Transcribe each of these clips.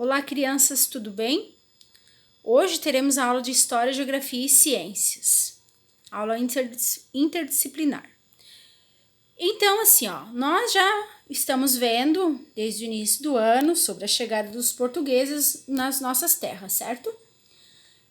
Olá, crianças, tudo bem? Hoje teremos a aula de História, Geografia e Ciências, aula interdisciplinar. Então, nós já estamos vendo desde o início do ano sobre a chegada dos portugueses nas nossas terras, certo?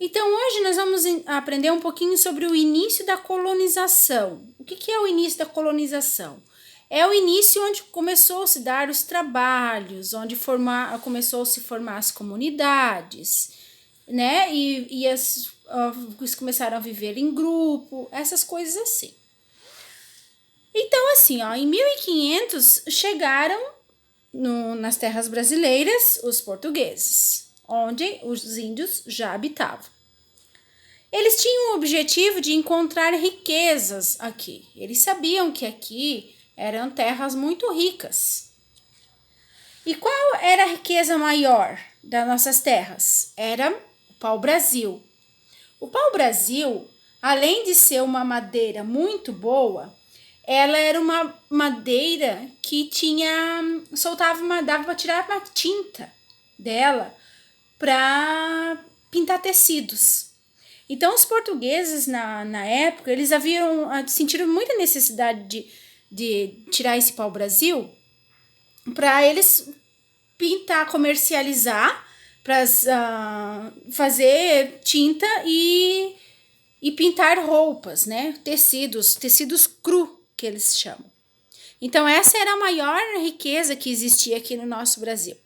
Então, hoje nós vamos aprender um pouquinho sobre o início da colonização. O que é o início da colonização? É o início onde começou a se dar os trabalhos, onde começou a se formar as comunidades, né? Eles começaram a viver em grupo, essas coisas assim. Então, em 1500 chegaram nas terras brasileiras os portugueses, onde os índios já habitavam. Eles tinham o objetivo de encontrar riquezas aqui. Eles sabiam que aqui eram terras muito ricas. E qual era a riqueza maior das nossas terras? Era o pau-brasil. O pau-brasil, além de ser uma madeira muito boa, ela era uma madeira que dava para tirar uma tinta dela para pintar tecidos. Então, os portugueses, na época, eles sentiram muita necessidade de tirar esse pau-brasil para eles pintar, comercializar, para fazer tinta e pintar roupas, né? Tecidos cru, que eles chamam. Então, essa era a maior riqueza que existia aqui no nosso Brasil.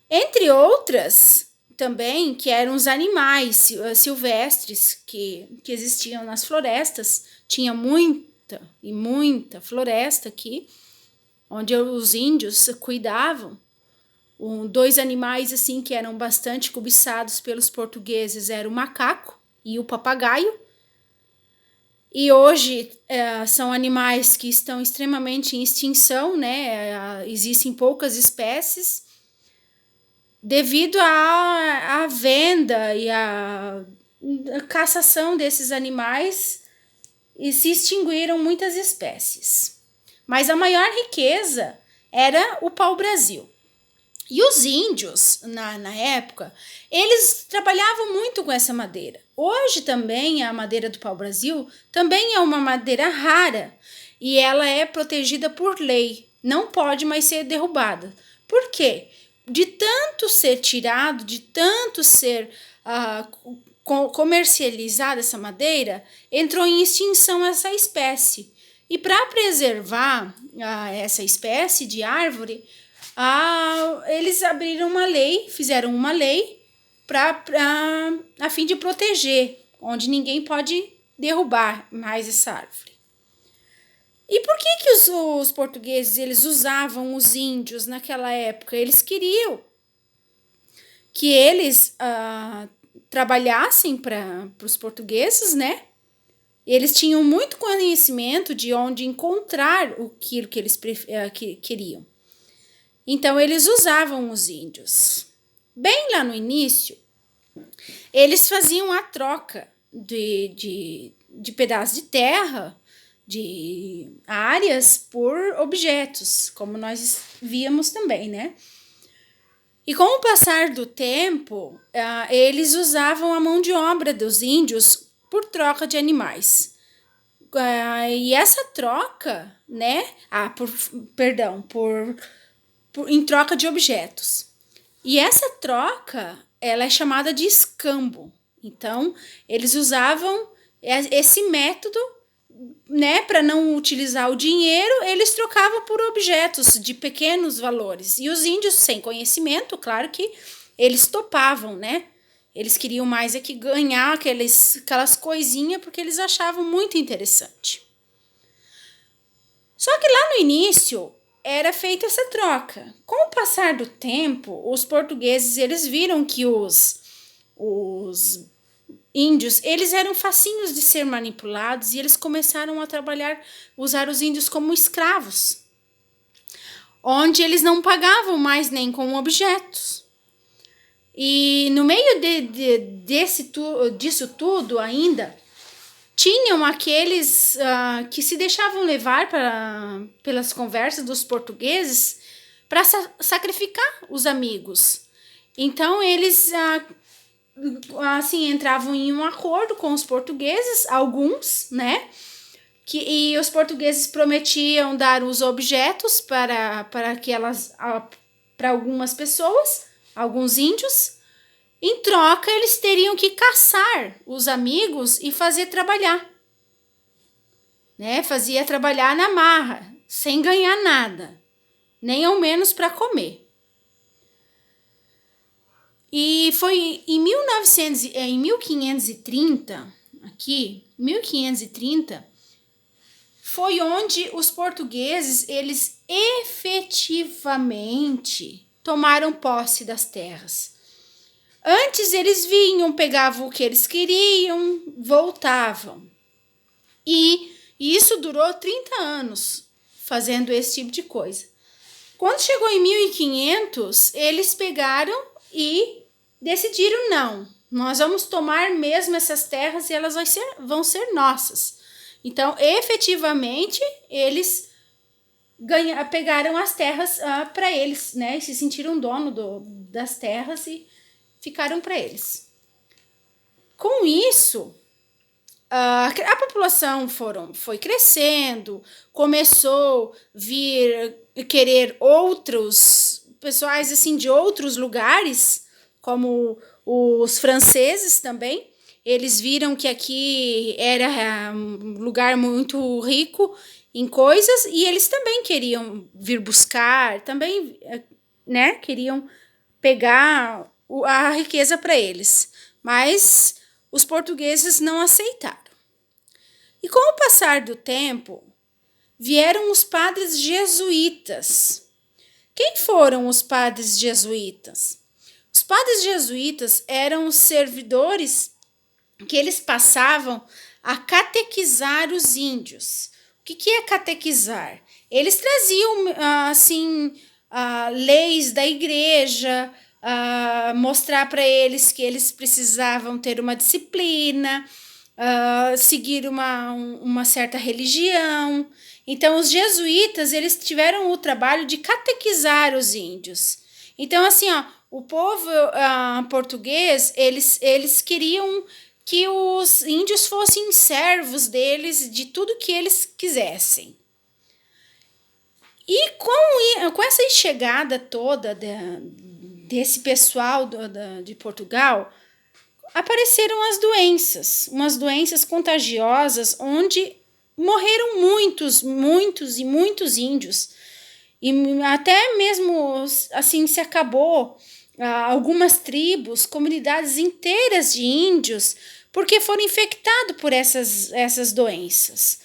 Entre outras, também, que eram os animais silvestres que existiam nas florestas. Tinha muita floresta aqui, onde os índios cuidavam. Dois animais assim que eram bastante cobiçados pelos portugueses eram o macaco e o papagaio. E hoje são animais que estão extremamente em extinção, né? Existem poucas espécies. Devido à venda e à caçação desses animais, e se extinguiram muitas espécies. Mas a maior riqueza era o pau-brasil. E os índios, na época, eles trabalhavam muito com essa madeira. Hoje também a madeira do pau-brasil também é uma madeira rara e ela é protegida por lei, não pode mais ser derrubada. Por quê? De tanto ser tirado, de tanto ser comercializada essa madeira, entrou em extinção essa espécie. E para preservar essa espécie de árvore, eles fizeram uma lei a fim de proteger, onde ninguém pode derrubar mais essa árvore. E por que os portugueses eles usavam os índios naquela época? Eles queriam que eles trabalhassem para os portugueses, né? Eles tinham muito conhecimento de onde encontrar aquilo que eles queriam. Então, eles usavam os índios. Bem lá no início, eles faziam a troca de pedaços de terra, de áreas por objetos, como nós víamos também, né? E com o passar do tempo, eles usavam a mão de obra dos índios por troca de animais. E essa troca, né? Em troca de objetos. E essa troca, ela é chamada de escambo. Então, eles usavam esse método, né, para não utilizar o dinheiro, eles trocavam por objetos de pequenos valores. E os índios, sem conhecimento, claro que eles topavam, né? Eles queriam mais que ganhar aquelas coisinhas porque eles achavam muito interessante. Só que lá no início era feita essa troca. Com o passar do tempo, os portugueses eles viram que os índios, eles eram facinhos de ser manipulados e eles começaram a usar os índios como escravos, onde eles não pagavam mais nem com objetos. E no meio disso tudo ainda, tinham aqueles que se deixavam levar pelas conversas dos portugueses para sacrificar os amigos. Então, eles assim entravam em um acordo com os portugueses, alguns, né? E os portugueses prometiam dar os objetos para algumas pessoas, alguns índios. Em troca, eles teriam que caçar os amigos e fazer trabalhar, né? Fazia trabalhar na marra, sem ganhar nada, nem ao menos para comer. E foi em 1530, aqui, 1530, foi onde os portugueses, eles efetivamente tomaram posse das terras. Antes eles vinham, pegavam o que eles queriam, voltavam. E isso durou 30 anos, fazendo esse tipo de coisa. Quando chegou em 1500, eles pegaram e decidiram, não, nós vamos tomar mesmo essas terras e elas vão ser nossas. Então, efetivamente, eles pegaram as terras para eles, né? Se sentiram dono das terras e ficaram para eles. Com isso, a população foi crescendo, começou a vir querer outros pessoais assim de outros lugares, como os franceses também. Eles viram que aqui era um lugar muito rico em coisas e eles também queriam vir buscar, também, né, queriam pegar a riqueza para eles. Mas os portugueses não aceitaram. E com o passar do tempo, vieram os padres jesuítas. Quem foram os padres jesuítas? Os padres jesuítas eram os servidores que eles passavam a catequizar os índios. O que é catequizar? Eles traziam, leis da igreja, mostrar para eles que eles precisavam ter uma disciplina, seguir uma certa religião. Então, os jesuítas, eles tiveram o trabalho de catequizar os índios. Então, assim, o povo português, eles queriam que os índios fossem servos deles de tudo que eles quisessem. E com essa chegada toda desse pessoal de Portugal, apareceram as doenças, umas doenças contagiosas, onde morreram muitos índios. E até mesmo assim se acabou algumas tribos, comunidades inteiras de índios, porque foram infectados por essas doenças.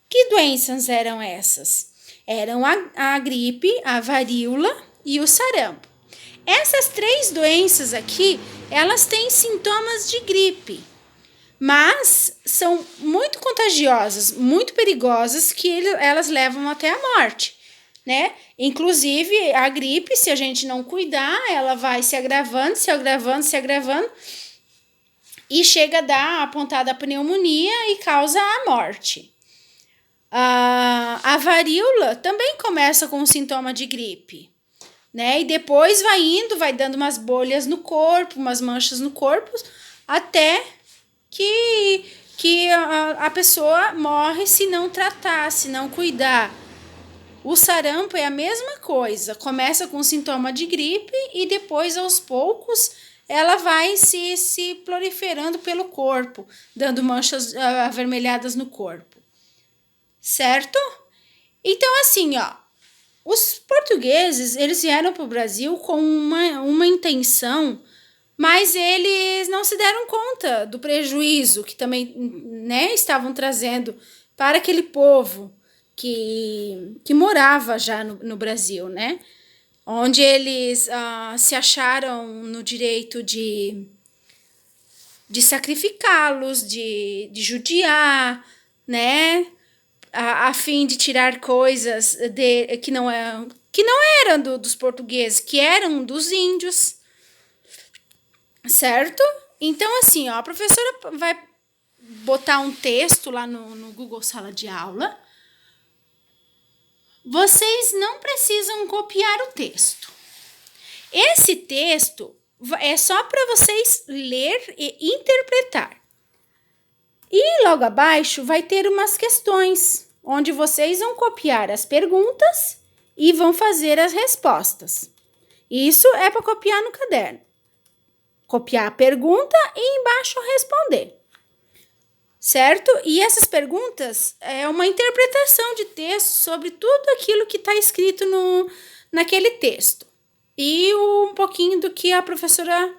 Que doenças eram essas? Eram a gripe, a varíola e o sarampo. Essas 3 doenças aqui, elas têm sintomas de gripe, mas são muito contagiosas, muito perigosas, que elas levam até a morte, né? Inclusive, a gripe, se a gente não cuidar, ela vai se agravando, e chega a dar a pontada pneumonia e causa a morte. A varíola também começa com um sintoma de gripe, né? E depois vai dando umas bolhas no corpo, umas manchas no corpo, até que a pessoa morre se não tratar, se não cuidar. O sarampo é a mesma coisa, começa com sintoma de gripe e depois, aos poucos, ela vai se proliferando pelo corpo, dando manchas avermelhadas no corpo. Certo? Então, assim, os portugueses, eles vieram para o Brasil com uma intenção, mas eles não se deram conta do prejuízo que também, né, estavam trazendo para aquele povo que morava já no Brasil, né? Onde eles se acharam no direito de sacrificá-los, de judiar, né? A fim de tirar coisas que não eram dos portugueses, que eram dos índios, certo? Então, assim, a professora vai botar um texto lá no Google Sala de Aula. Vocês não precisam copiar o texto. Esse texto é só para vocês ler e interpretar. E logo abaixo vai ter umas questões, onde vocês vão copiar as perguntas e vão fazer as respostas. Isso é para copiar no caderno. Copiar a pergunta e embaixo responder. Certo? E essas perguntas é uma interpretação de texto sobre tudo aquilo que está escrito naquele texto. E um pouquinho do que a professora